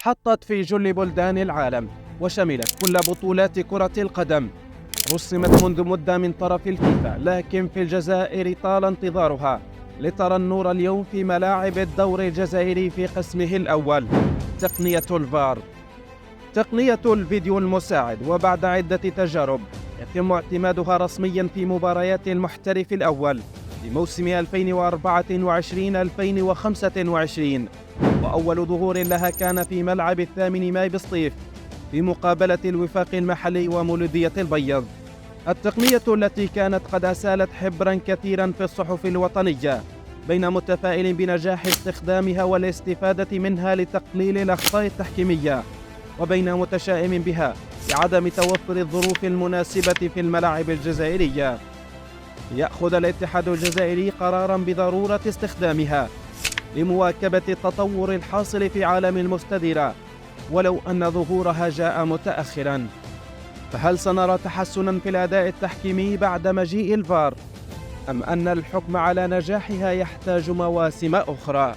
حطت في جل بلدان العالم وشملت كل بطولات كرة القدم. رسمت منذ مدة من طرف الفيفا، لكن في الجزائر طال انتظارها لترى النور اليوم في ملاعب الدوري الجزائري في قسمه الأول. تقنية الفار، تقنية الفيديو المساعد، وبعد عدة تجارب يتم اعتمادها رسميا في مباريات المحترف الأول لموسم 2024-2025، وأول ظهور لها كان في ملعب 8 ماي بسطيف في مقابلة الوفاق المحلي ومولودية البيض. التقنية التي كانت قد أسالت حبرا كثيرا في الصحف الوطنية، بين متفائل بنجاح استخدامها والاستفادة منها لتقليل الأخطاء التحكيمية، وبين متشائم بها لعدم توفر الظروف المناسبة في الملاعب الجزائرية. يأخذ الاتحاد الجزائري قرارا بضرورة استخدامها لمواكبة التطور الحاصل في عالم المستديرة، ولو أن ظهورها جاء متأخرا. فهل سنرى تحسنا في الأداء التحكيمي بعد مجيء الفار، أم أن الحكم على نجاحها يحتاج مواسم أخرى؟